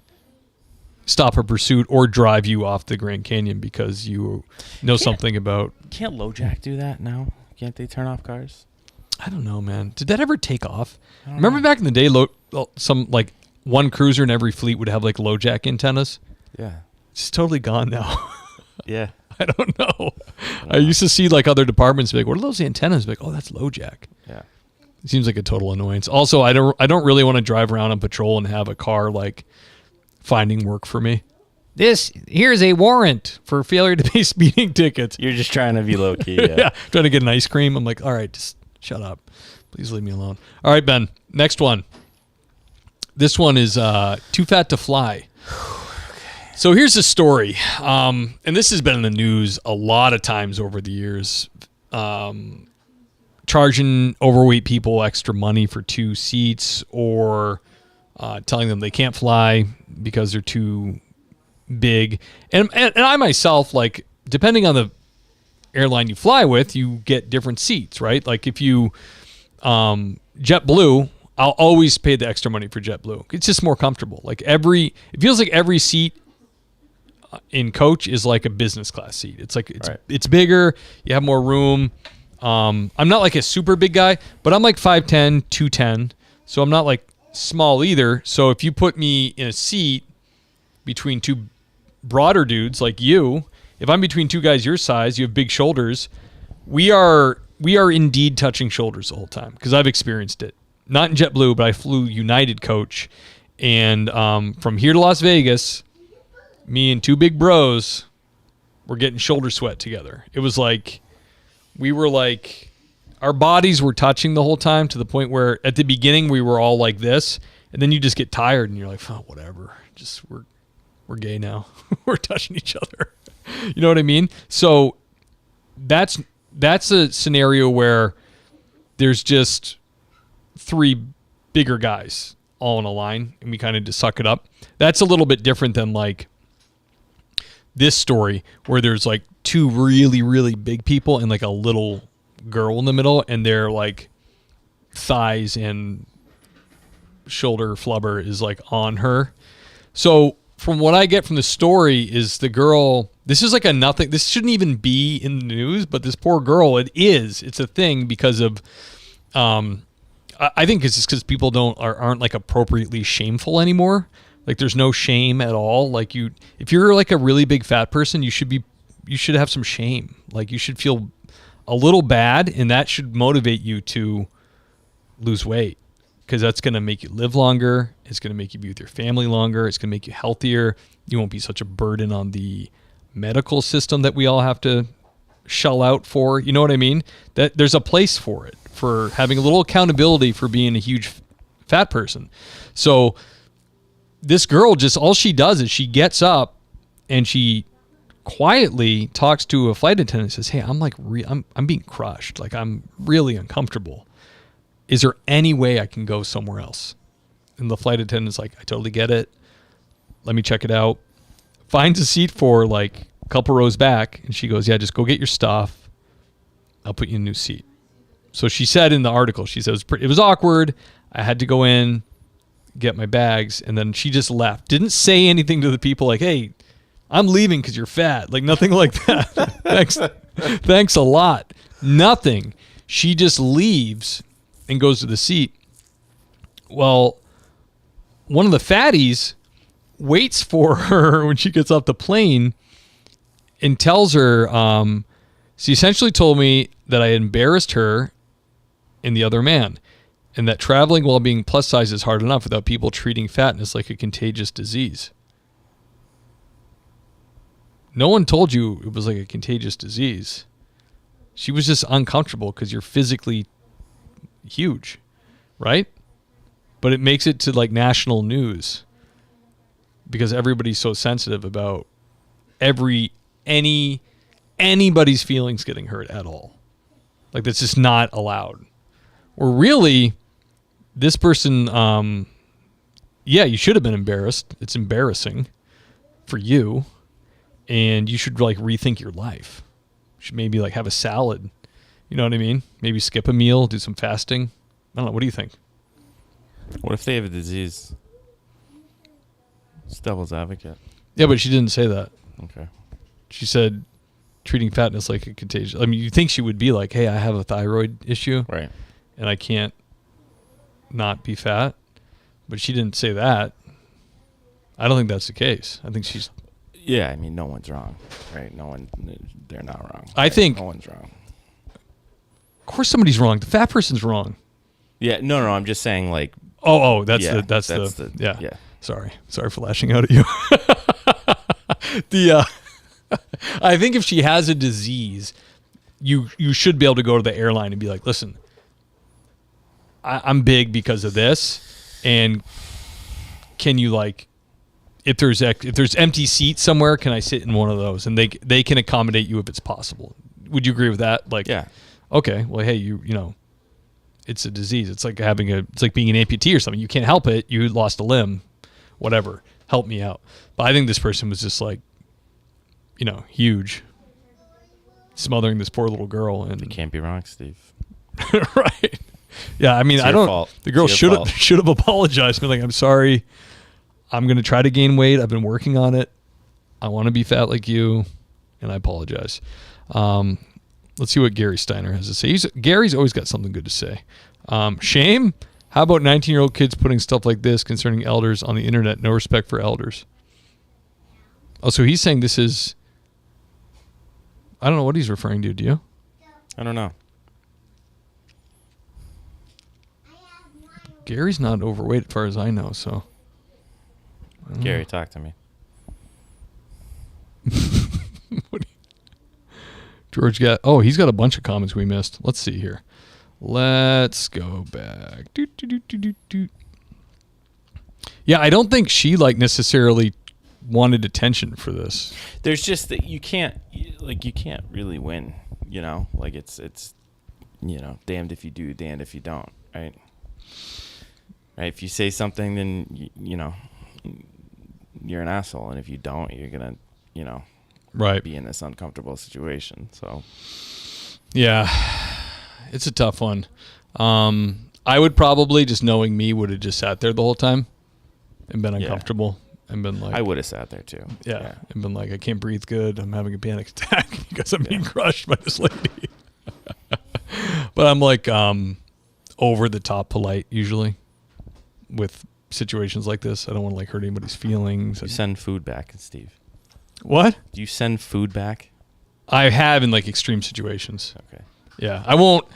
stop a pursuit or drive you off the Grand Canyon because you know something about. Can't LoJack do that now? Can't they turn off cars? I don't know, man. Did that ever take off? Remember back in the day, some like one cruiser in every fleet would have like LoJack antennas. Yeah. It's totally gone now. Yeah. I don't know. I used to see like other departments be like, "What are those antennas?" Be like, "Oh, that's LoJack." Yeah. It seems like a total annoyance. Also, I don't really want to drive around on patrol and have a car like finding work for me. Here's a warrant for failure to pay speeding tickets. You're just trying to be low key. Yeah, trying to get an ice cream. I'm like, all right, just shut up. Please leave me alone. All right, Ben. Next one. This one is Too Fat to Fly. So here's the story, and this has been in the news a lot of times over the years. Charging overweight people extra money for 2 seats, or telling them they can't fly because they're too big. And I myself, like, depending on the airline you fly with, you get different seats, right? Like if you JetBlue, I'll always pay the extra money for JetBlue. It's just more comfortable. Like it feels like every seat in coach is like a business class seat. It's like it's bigger. You have more room. I'm not like a super big guy, but I'm like 5'10", 210. So I'm not like small either. So if you put me in a seat between 2 broader dudes like you, if I'm between 2 guys your size, you have big shoulders. We are indeed touching shoulders the whole time because I've experienced it. Not in JetBlue, but I flew United coach, and from here to Las Vegas, me and 2 big bros were getting shoulder sweat together. It was like we were like our bodies were touching the whole time to the point where at the beginning we were all like this, and then you just get tired and you're like, oh, whatever. Just we're gay now. We're touching each other. You know what I mean? So that's a scenario where there's just 3 bigger guys all in a line and we kind of just suck it up. That's a little bit different than like this story where there's like 2 really, really big people and like a little girl in the middle, and their like thighs and shoulder flubber is like on her. So from what I get from the story is the girl, this is like a nothing, this shouldn't even be in the news, but this poor girl, it's a thing because of, I think it's just because people aren't like appropriately shameful anymore. Like there's no shame at all. Like if you're like a really big fat person, you should have some shame. Like you should feel a little bad, and that should motivate you to lose weight because that's going to make you live longer. It's going to make you be with your family longer. It's going to make you healthier. You won't be such a burden on the medical system that we all have to shell out for. You know what I mean? That there's a place for it, for having a little accountability for being a huge fat person. So this girl all she does is she gets up and she quietly talks to a flight attendant and says, "Hey, I'm like, I'm being crushed. Like I'm really uncomfortable. Is there any way I can go somewhere else?" And the flight attendant's like, "I totally get it. Let me check it out." Finds a seat for like a couple rows back. And she goes, "Yeah, just go get your stuff. I'll put you in a new seat." So she said in the article, she said it was awkward. I had to go in, get my bags, and then she just left. Didn't say anything to the people like, "Hey, I'm leaving because you're fat." Like nothing like that. Thanks a lot. Nothing. She just leaves, and goes to the seat. Well, one of the fatties waits for her when she gets off the plane and tells her, she essentially told me that I embarrassed her and the other man, and that traveling while being plus size is hard enough without people treating fatness like a contagious disease. No one told you it was like a contagious disease. She was just uncomfortable because you're physically huge, right? But it makes it to like national news because everybody's so sensitive about anybody's feelings getting hurt at all. Like that's just not allowed. Or really, this person, you should have been embarrassed. It's embarrassing for you, and you should like rethink your life. You should maybe like have a salad. You know what I mean? Maybe skip a meal, do some fasting. I don't know. What do you think? What if they have a disease? It's devil's advocate. Yeah, but she didn't say that. Okay. She said treating fatness like a contagion. I mean, you think she would be like, hey, I have a thyroid issue. Right. And I can't not be fat. But she didn't say that. I don't think that's the case. I think she's... Yeah, I mean, no one's wrong. Right? They're not wrong. I think... No one's wrong. Of course somebody's wrong. The fat person's wrong. Yeah, no, I'm just saying like... That's the yeah. Sorry for lashing out at you. I think if she has a disease, you should be able to go to the airline and be like, listen, I'm big because of this, and can you like, if there's empty seats somewhere, can I sit in one of those? And they can accommodate you if it's possible. Would you agree with that? Like, yeah. Okay, well, hey, you know, it's a disease. It's like it's like being an amputee or something. You can't help it. You lost a limb, whatever. Help me out. But I think this person was just like, you know, huge, smothering this poor little girl. And You can't be wrong, Steve. Right. Yeah, I mean, It's your fault. The girl It's your fault. should have apologized. Been like, I'm sorry. I'm going to try to gain weight. I've been working on it. I want to be fat like you, and I apologize. Let's see what Gary Steiner has to say. Gary's always got something good to say. Shame? How about 19-year-old kids putting stuff like this concerning elders on the internet? No respect for elders. Oh, so he's saying this is... I don't know what he's referring to. Do you? I don't know. Gary's not overweight as far as I know, so... Gary, talk to me. George he's got a bunch of comments we missed. Let's see here. Let's go back. Yeah, I don't think she like necessarily wanted attention for this. There's just that you can't really win, you know? Like it's you know, damned if you do, damned if you don't, right? Right, if you say something then you know, you're an asshole, and if you don't, you're going to, you know, right, be in this uncomfortable situation. So yeah, it's a tough one. I would probably, just knowing me, would have just sat there the whole time and been uncomfortable and been like, I would have sat there too. Yeah, and been like, I can't breathe good. I'm having a panic attack because I'm being crushed by this lady. But I'm like over the top polite usually with situations like this. I don't want to like hurt anybody's feelings. You send food back, Steve. What? Do you send food back? I have in like extreme situations. Okay. Yeah, I won't,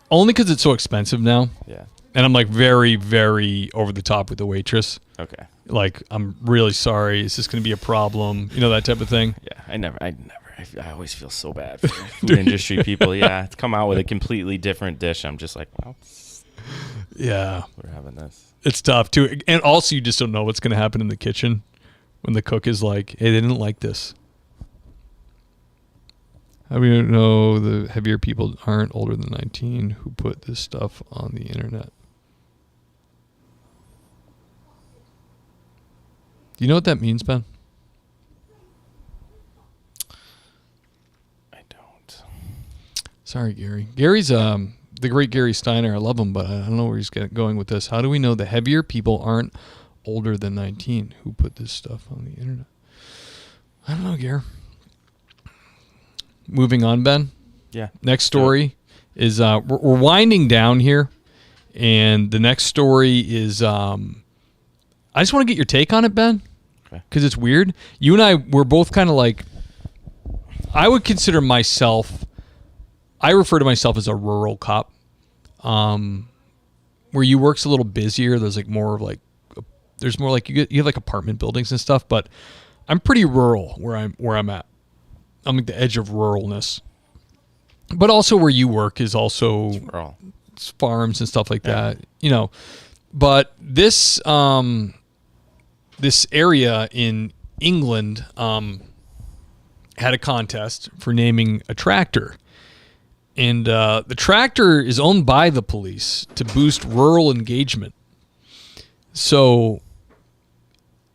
only because it's so expensive now. Yeah. And I'm like very, very over the top with the waitress. Okay. Like, I'm really sorry. Is this going to be a problem? You know, that type of thing. Yeah, I always feel so bad for food industry people. Yeah, it's come out with a completely different dish. I'm just like, well, yeah, we're having this. It's tough too. And also you just don't know what's going to happen in the kitchen when the cook is like, hey, they didn't like this. How do you know the heavier people aren't older than 19 who put this stuff on the internet? Do you know what that means, Ben? I don't. Sorry, Gary. Gary's the great Gary Steiner. I love him, but I don't know where he's going with this. How do we know the heavier people aren't older than 19 who put this stuff on the internet? I don't know, Gary. Moving on, Ben. Yeah. Next story is we're winding down here, And the next story is, I just want to get your take on it, Ben, because it's weird. You and I, we're both kind of like, I would consider myself, I refer to myself as a rural cop. Where you work's a little busier. There's like more of like, there's more like you have like apartment buildings and stuff, but I'm pretty rural where I'm at. I'm at the edge of ruralness. But also where you work is also farms and stuff like that, you know. But this this area in England had a contest for naming a tractor. And the tractor is owned by the police to boost rural engagement. So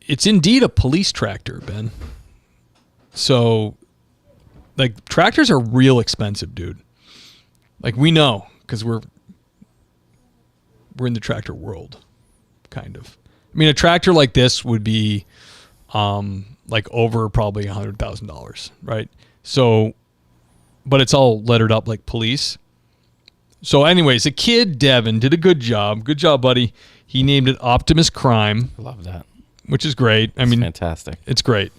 it's indeed a police tractor, Ben. So, like, tractors are real expensive, dude. Like, we know, because we're in the tractor world, kind of. I mean, a tractor like this would be, like, over probably $100,000, right? So, but it's all lettered up like police. So, anyways, the kid, Devin, did a good job. Good job, buddy. He named it Optimus Crime. Love that. Which is great. I mean, fantastic. It's great.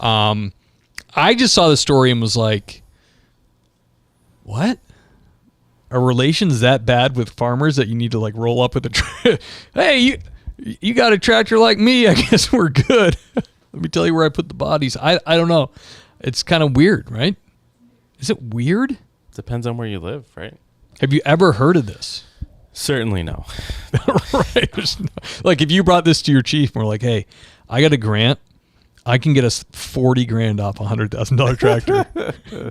I just saw the story and was like, what? Are relations that bad with farmers that you need to like roll up with a hey, you got a tractor like me, I guess we're good. Let me tell you where I put the bodies. I don't know. It's kind of weird, right? Is it weird? Depends on where you live, right? Have you ever heard of this? Certainly no. Right. Like if you brought this to your chief and we're like, hey, I got a grant. I can get us $40,000 off a $100,000 tractor.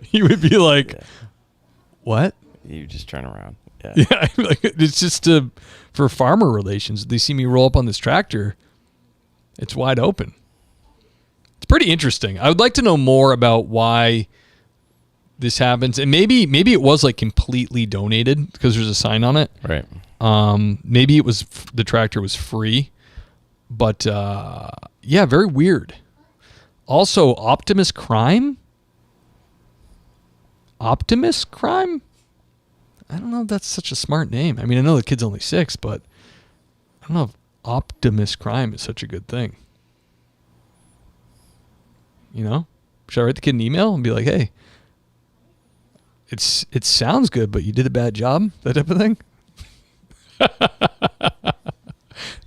He would be like, what? You just turn around. Yeah. Yeah. Like, it's just for farmer relations. They see me roll up on this tractor. It's wide open. It's pretty interesting. I would like to know more about why this happens. And maybe it was like completely donated because there's a sign on it. Right. Maybe it was, the tractor was free, but, yeah, very weird. Also, Optimus Crime? Optimus Crime? I don't know if that's such a smart name. I mean, I know the kid's only 6, but I don't know if Optimus Crime is such a good thing. You know? Should I write the kid an email and be like, hey, it sounds good, but you did a bad job? That type of thing?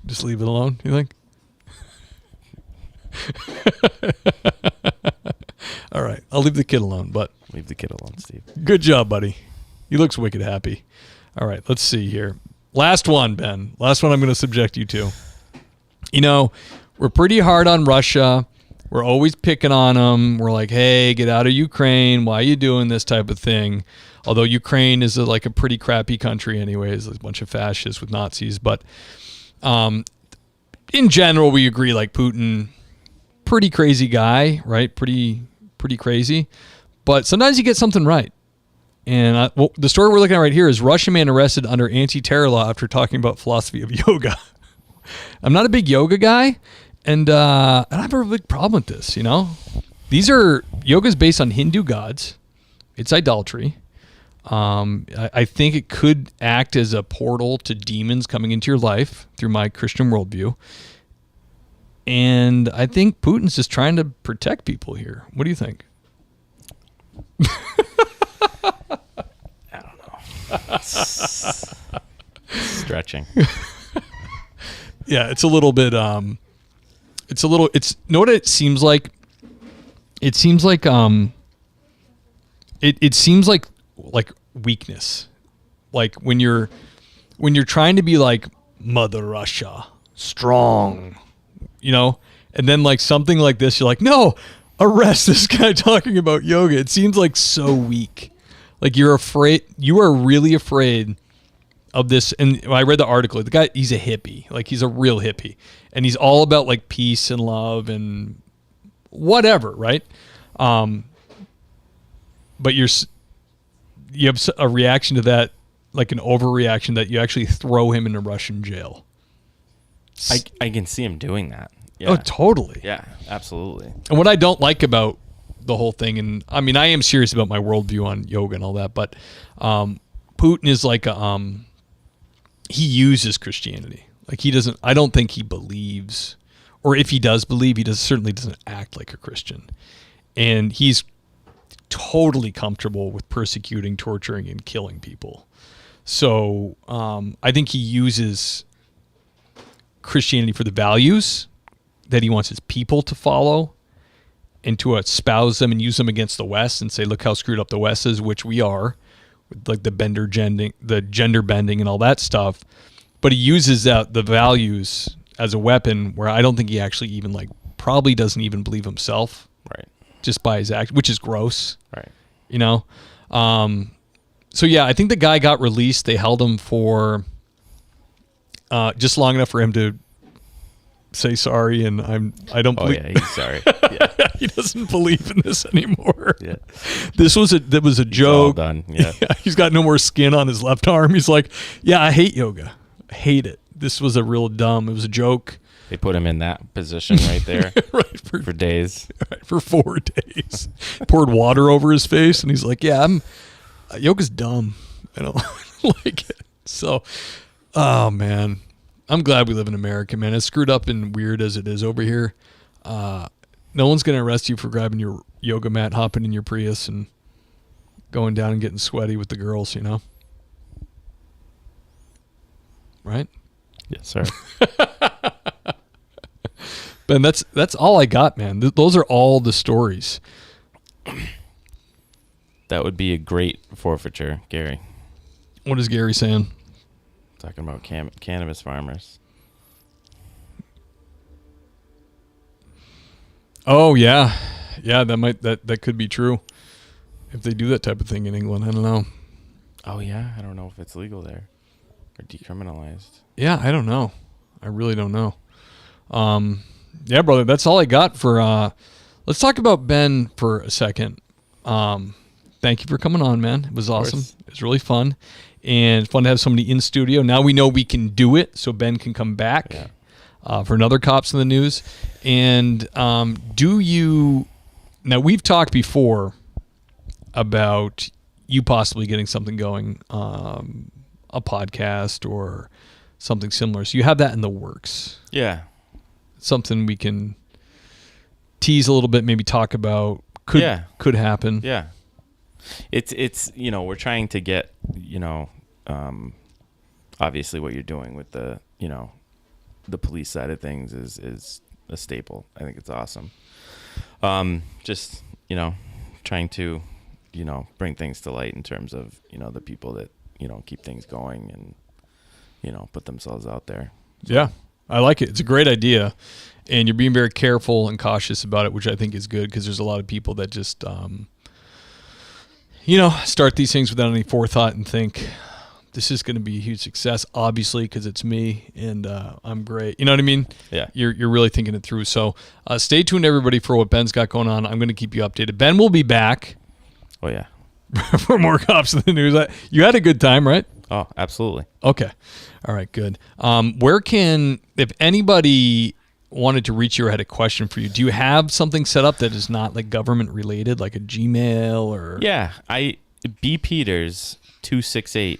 Just leave it alone, you think? All right, I'll leave the kid alone, but Leave the kid alone, Steve. good job, buddy. He looks wicked happy. All right, let's see here. Last one, Ben. Last one I'm going to subject you to. You know, we're pretty hard on Russia. We're always picking on them. We're like, hey, get out of Ukraine. Why are you doing this type of thing? Although Ukraine is like a pretty crappy country anyways. There's a bunch of fascists with Nazis. But in general, we agree like Putin, pretty crazy guy, right? Pretty crazy. But sometimes you get something right. And the story we're looking at right here is Russian man arrested under anti-terror law after talking about philosophy of yoga. I'm not a big yoga guy, and I don't have a big problem with this, you know? Yoga's based on Hindu gods. It's idolatry. I think it could act as a portal to demons coming into your life through my Christian worldview. And I think Putin's just trying to protect people here. What do you think? I don't know. Stretching. Yeah, it's a little bit you know what it seems like? It seems like it seems like weakness. Like when you're trying to be like Mother Russia, strong, you know, and then like something like this, you're like, no, arrest this guy talking about yoga. It seems like so weak. Like you are really afraid of this. And I read the article, the guy, he's a hippie, like he's a real hippie, and he's all about like peace and love and whatever. Right. But you have a reaction to that, like an overreaction that you actually throw him into Russian jail. I can see him doing that. Yeah. Oh, totally. Yeah, absolutely. And what I don't like about the whole thing, and I mean, I am serious about my worldview on yoga and all that, but Putin is like he uses Christianity. Like he doesn't. I don't think he believes, or if he does believe, certainly doesn't act like a Christian, and he's totally comfortable with persecuting, torturing, and killing people. So I think he uses Christianity for the values that he wants his people to follow and to espouse them and use them against the West and say, look how screwed up the West is, which we are, with like the gender bending and all that stuff. But he uses the values as a weapon where I don't think he actually even probably doesn't even believe himself. Right. Just by his act, which is gross. Right. You know? So yeah, I think the guy got released. They held him for just long enough for him to say sorry, and I don't believe. Oh yeah, he's sorry. Yeah. He doesn't believe in this anymore. Yeah. That was a joke. All done. Yeah. He's got no more skin on his left arm. He's like, yeah, I hate yoga. I hate it. This was a real dumb. It was a joke. They put him in that position right there. Right, for days. Right, for 4 days. Poured water over his face, and he's like, yeah, yoga's dumb. I don't like it. So, oh man, I'm glad we live in America, man. As screwed up and weird as it is over here, no one's going to arrest you for grabbing your yoga mat, hopping in your Prius, and going down and getting sweaty with the girls, you know? Right? Yes, sir. Ben, that's all I got, man. Those are all the stories. That would be a great forfeiture, Gary. What is Gary saying? Talking about cannabis farmers. Oh yeah, that could be true. If they do that type of thing in England, I don't know. Oh yeah, I don't know if it's legal there or decriminalized. Yeah, I don't know. I really don't know. Yeah, brother, that's all I got for. Let's talk about Ben for a second. Thank you for coming on, man. It was awesome. It was really fun, and fun to have somebody in studio. Now we know we can do it, so Ben can come back. Yeah. For another Cops in the News. And now we've talked before about you possibly getting something going, a podcast or something similar. So you have that in the works. Yeah. Something we can tease a little bit, maybe talk about, could happen. Yeah. It's we're trying to get, obviously what you're doing with the, the police side of things is a staple. I think it's awesome. Just, trying to, bring things to light in terms of, the people that, keep things going and, put themselves out there. Yeah, I like it. It's a great idea. And you're being very careful and cautious about it, which I think is good because there's a lot of people that just, start these things without any forethought and think, this is going to be a huge success, obviously, because it's me and I'm great. You know what I mean? Yeah. You're really thinking it through. So stay tuned, everybody, for what Ben's got going on. I'm going to keep you updated. Ben will be back. Oh, yeah. For more Cops in the News. You had a good time, right? Oh, absolutely. Okay. All right, good. If anybody wanted to reach you or had a question for you, do you have something set up that is not like government related, like a Gmail or? Yeah. bpeters268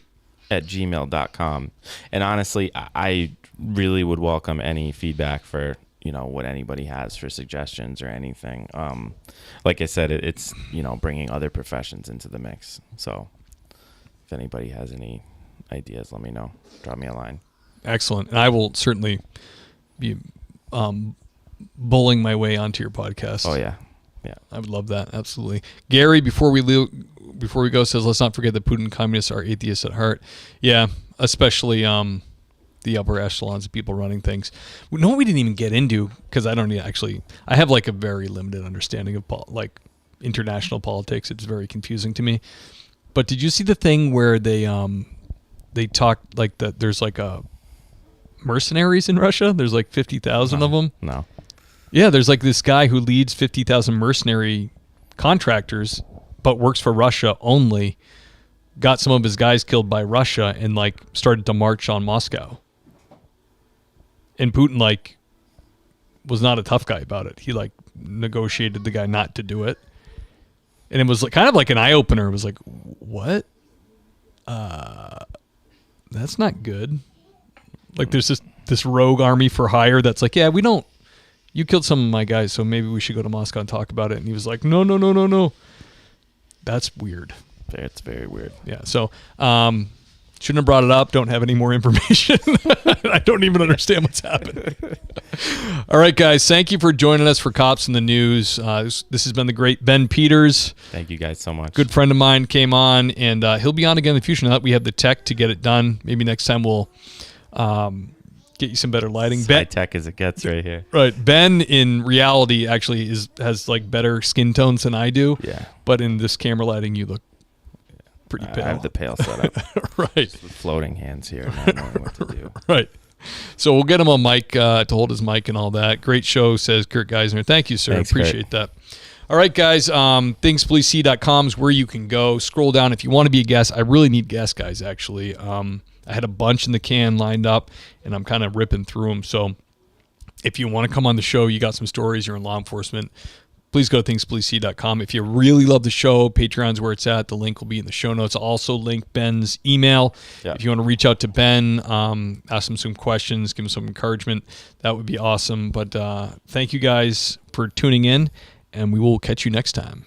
at gmail.com. And honestly, I really would welcome any feedback for, what anybody has for suggestions or anything. Like I said, it's, bringing other professions into the mix. So if anybody has any ideas, let me know. Drop me a line. Excellent. And I will certainly be bullying my way onto your podcast. Oh, yeah. Yeah. I would love that. Absolutely. Gary, before we go, says, let's not forget that Putin communists are atheists at heart. Yeah, especially the upper echelons of people running things. No, we didn't even get into, because I don't actually, I have like a very limited understanding of international politics. It's very confusing to me. But did you see the thing where they talked like that? There's like mercenaries in Russia. There's like 50,000 of them. No. Yeah, there's like this guy who leads 50,000 mercenary contractors, but works for Russia only. Got some of his guys killed by Russia and like started to march on Moscow. And Putin was not a tough guy about it. He negotiated the guy not to do it. And it was kind of like an eye opener. It was like, what? That's not good. Like there's this rogue army for hire that's like, yeah, you killed some of my guys, so maybe we should go to Moscow and talk about it. And he was like, no. That's weird. It's very weird. Yeah. So, shouldn't have brought it up. Don't have any more information. I don't even understand what's happening. All right, guys. Thank you for joining us for Cops in the News. This has been the great Ben Peters. Thank you guys so much. Good friend of mine came on, and he'll be on again in the future. Now that we have the tech to get it done, maybe next time we'll get you some better lighting. High tech as it gets right here. Right. Ben, in reality, actually has like better skin tones than I do. Yeah. But in this camera lighting, you look pretty pale. I have the pale setup. Right. Just with floating hands here, not knowing what to do. Right. So we'll get him a mic to hold his mic and all that. Great show, says Kurt Geisner. Thank you, sir. Thanks, Appreciate that. All right, guys. ThingsPoliceSee.com is where you can go. Scroll down if you want to be a guest. I really need guest guys, actually. I had a bunch in the can lined up, and I'm kind of ripping through them. So if you want to come on the show, you got some stories, you're in law enforcement, please go to thingspolicee.com. If you really love the show, Patreon's where it's at. The link will be in the show notes. I'll also link Ben's email. Yeah. If you want to reach out to Ben, ask him some questions, give him some encouragement, that would be awesome. But thank you guys for tuning in, and we will catch you next time.